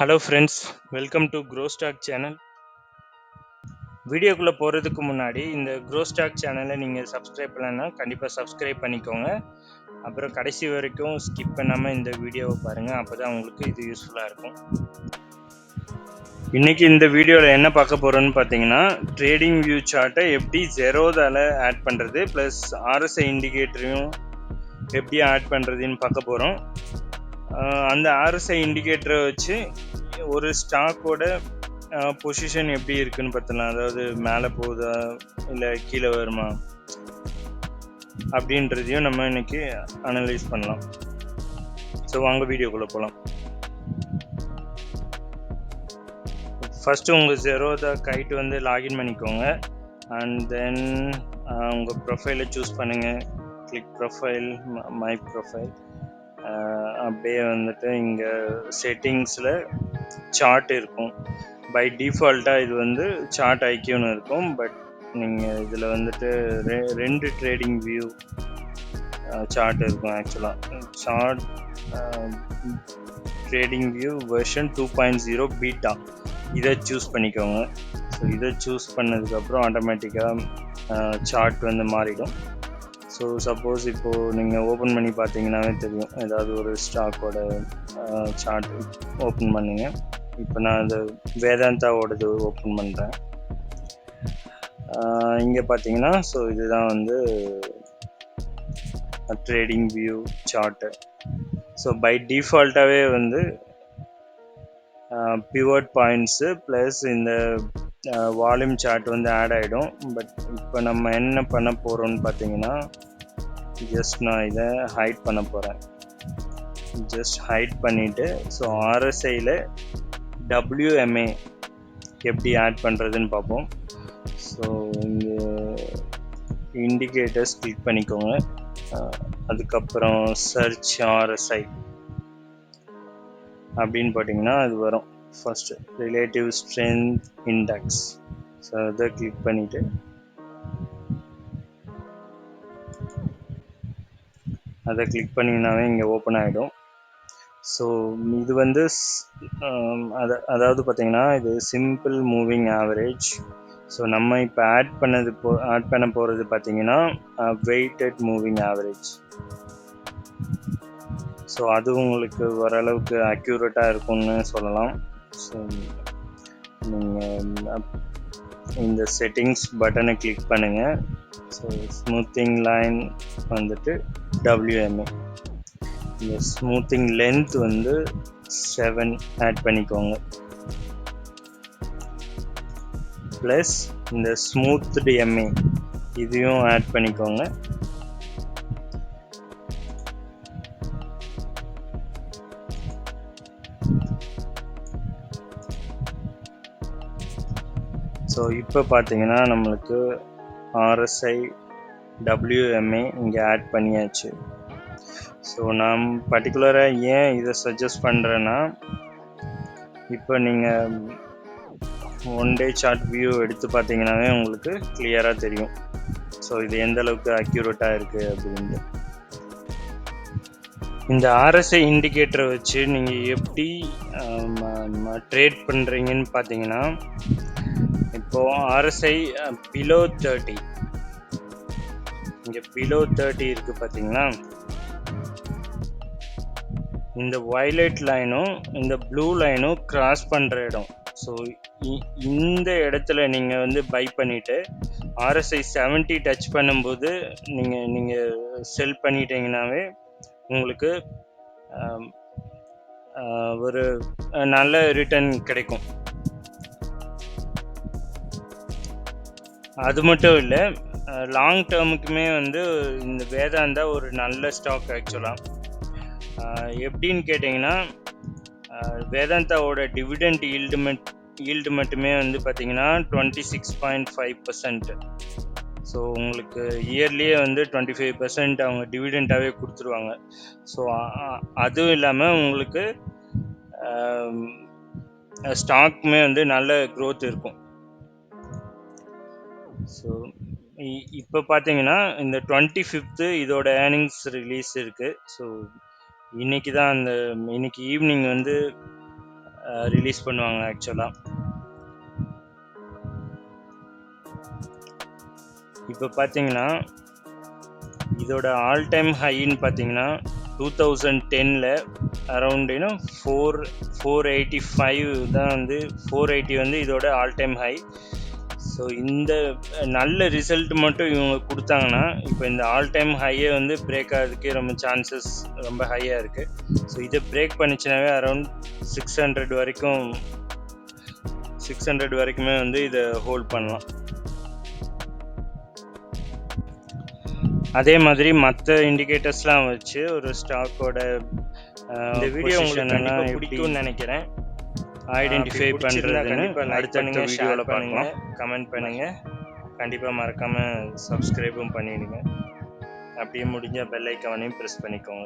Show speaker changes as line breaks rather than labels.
Hello friends, welcome to Grow Stock channel. வீடியோக்குள்ளே போகிறதுக்கு முன்னாடி இந்த க்ரோ ஸ்டாக் சேனலை நீங்கள் சப்ஸ்கிரைப் பண்ணலன்னா கண்டிப்பாக சப்ஸ்கிரைப் பண்ணிக்கோங்க. அப்புறம் கடைசி வரைக்கும் ஸ்கிப் பண்ணாமல் இந்த வீடியோவை பாருங்கள், அப்போ தான் உங்களுக்கு இது யூஸ்ஃபுல்லாக இருக்கும். இன்றைக்கி இந்த வீடியோவில் என்ன பார்க்க போகிறோன்னு பார்த்தீங்கன்னா, ட்ரேடிங் வியூ சார்ட்டை எப்படி ஜெரோதால் ஆட் பண்ணுறது ப்ளஸ் ஆர்எஸ்ஐ இண்டிகேட்டரையும் எப்படி ஆட் பண்ணுறதுன்னு பார்க்க போகிறோம். அந்த ஆர்எஸ்ஐ இண்டிகேட்டரை வச்சு ஒரு ஸ்டாக்கோட பொசிஷன் எப்படி இருக்குன்னு பார்த்தலாம். அதாவது மேலே போகுதா இல்லை கீழே வருமா அப்படின்றதையும் நம்ம இன்னைக்கு அனலைஸ் பண்ணலாம். ஸோ வாங்க வீடியோக்குள்ளே போகலாம். ஃபஸ்ட்டு உங்கள் ஜெரோதா கைட்டு வந்து லாகின் பண்ணிக்கோங்க. அண்ட் தென் உங்கள் ப்ரொஃபைலை சூஸ் பண்ணுங்கள். Click profile, my profile. அப்படியே வந்துட்டு இங்கே செட்டிங்ஸில் சார்ட் இருக்கும். பை டிஃபால்ட்டாக இது வந்து சார்ட் ஐக்கியம்னு இருக்கும். பட் நீங்கள் இதில் வந்துட்டு ரெண்டு ட்ரேடிங் வியூ சார்ட் இருக்கும். ஆக்சுவலாக chart TradingView version 2.0 beta இதை சூஸ் பண்ணிக்கோங்க. ஸோ இதை சூஸ் பண்ணதுக்கப்புறம் ஆட்டோமேட்டிக்காக சார்ட் வந்து மாறிடும். ஸோ சப்போஸ் இப்போது நீங்கள் ஓப்பன் பண்ணி பார்த்தீங்கன்னாவே தெரியும், ஏதாவது ஒரு ஸ்டாக்கோட சார்ட் ஓப்பன் பண்ணுங்க. இப்போ நான் இந்த வேதாந்தாவோடது ஓப்பன் பண்ணுறேன். இங்கே பார்த்தீங்கன்னா ஸோ இதுதான் வந்து trading view chart. So by டிஃபால்ட்டாகவே வந்து பிவட் பாயிண்ட்ஸு ப்ளஸ் இந்த வால்யூம் சார்ட் வந்து ஆட் ஆகிடும். பட் இப்போ நம்ம என்ன பண்ண போகிறோம்னு பார்த்தீங்கன்னா, ஜஸ்ட் நான் இதை ஹைட் பண்ண போகிறேன். ஜஸ்ட் ஹைட் பண்ணிவிட்டு ஸோ ஆர்எஸ்ஐயில் WMA எப்படி ஆட் பண்ணுறதுன்னு பார்ப்போம். ஸோ இங்கே இண்டிகேட்டர்ஸ் கிளிக் பண்ணிக்கோங்க. அதுக்கப்புறம் சர்ச் RSI அப்படின்னு பார்த்தீங்கன்னா அது வரும். First relative strength index. So அதை கிளிக் பண்ணிவிட்டு அதை கிளிக் பண்ணிங்கனாவே இங்கே ஓப்பன் ஆகிடும். ஸோ இது வந்து அதாவது பார்த்தீங்கன்னா இது சிம்பிள் மூவிங் ஆவரேஜ். ஸோ நம்ம இப்போ ஆட் பண்ண போகிறது பார்த்தீங்கன்னா வெயிட்டட் மூவிங் ஆவரேஜ். ஸோ அது உங்களுக்கு ஓரளவுக்கு அக்யூரேட்டாக இருக்கும்னு சொல்லலாம். ஸோ நீங்கள் இந்த செட்டிங்ஸ் பட்டனை கிளிக் பண்ணுங்கள். ஸோ ஸ்மூத்திங் லைன் வந்துட்டு WMA. இந்த ஸ்மூத்திங் லென்த் வந்து 7 ஆட் பண்ணிக்கோங்க. ப்ளஸ் இந்த ஸ்மூத்டு MA இதையும் ஆட் பண்ணிக்கோங்க. ஸோ இப்போ பார்த்தீங்கன்னா நம்மளுக்கு RSI WMA இங்கே ஆட் பண்ணியாச்சு. ஸோ நான் பர்டிகுலராக ஏன் இதை சஜஸ்ட் பண்ணுறேன்னா, இப்போ நீங்கள் ஒன் டே சார்ட் வியூ எடுத்து பார்த்தீங்கன்னாவே உங்களுக்கு கிளியராக தெரியும். ஸோ இது எந்த அளவுக்கு அக்யூரேட்டாக இருக்குது அப்படின்ட்டு. இந்த RSI இண்டிகேட்டரை வச்சு நீங்கள் எப்படி ட்ரேட் பண்ணுறீங்கன்னு பார்த்தீங்கன்னா, இப்போது RSI பிலோ 30, இங்கே பிலோ 30 இருக்குது பார்த்தீங்களா. இந்த வயலட் லைனும் இந்த ப்ளூ லைனும் கிராஸ் பண்ணுற இடம். ஸோ இந்த இடத்துல நீங்கள் வந்து பை பண்ணிவிட்டு RSI 70 டச் பண்ணும்போது நீங்கள் செல் பண்ணிட்டீங்கன்னாவே உங்களுக்கு ஒரு நல்ல ரிட்டர்ன் கிடைக்கும். அது மட்டும் இல்லை, லாங் டேர்முக்குமே வந்து இந்த வேதாந்தா ஒரு நல்ல ஸ்டாக். ஆக்சுவலாக எப்படின்னு கேட்டிங்கன்னா, வேதாந்தாவோட டிவிடெண்ட் ஈல்டு மட்டுமே வந்து பார்த்தீங்கன்னா 26.5%. ஸோ உங்களுக்கு இயர்லியே வந்து 25% அவங்க டிவிடெண்டாகவே கொடுத்துருவாங்க. ஸோ அதுவும் இல்லாமல் உங்களுக்கு ஸ்டாக்குமே வந்து நல்ல க்ரோத் இருக்கும். ஸோ இப்போ பார்த்தீங்கன்னா இந்த 25th இதோட ஏர்னிங்ஸ் ரிலீஸ் இருக்குது. ஸோ இன்னைக்கு ஈவினிங் வந்து ரிலீஸ் பண்ணுவாங்க ஆக்சுவலாக. இப்போ பார்த்தீங்கன்னா இதோட ஆல் டைம் ஹைன்னு பார்த்தீங்கன்னா 2010 அரௌண்ட் 485 தான் வந்து 480 வந்து இதோட ஆல் டைம் ஹை. ஸோ இந்த நல்ல ரிசல்ட் மட்டும் இவங்க கொடுத்தாங்கன்னா இப்போ இந்த ஆல் டைம் ஹையை வந்து பிரேக் ஆகிறதுக்கே ரொம்ப சான்சஸ் ரொம்ப ஹையாக இருக்குது. ஸோ இதை பிரேக் பண்ணிச்சுனாவே அரௌண்ட் 600 வரைக்குமே வந்து இதை ஹோல்ட் பண்ணலாம். அதே மாதிரி மற்ற இண்டிகேட்டர்ஸ்லாம் வச்சு ஒரு ஸ்டாக்கோட இந்த வீடியோ உங்களுக்கு கண்டிப்பாக பிடிக்கும்னு நினைக்கிறேன். ஐடென்டிஃபை பண்ணுறதுன்னு அடுத்த வீடியோவில் பார்க்கலாம். கமெண்ட் பண்ணுங்கள். கண்டிப்பாக மறக்காமல் சப்ஸ்கிரைபும் பண்ணிவிடுங்க. அப்படியே முடிஞ்ச பெல் ஐக்கானையும் ப்ரெஸ் பண்ணிக்கோங்க.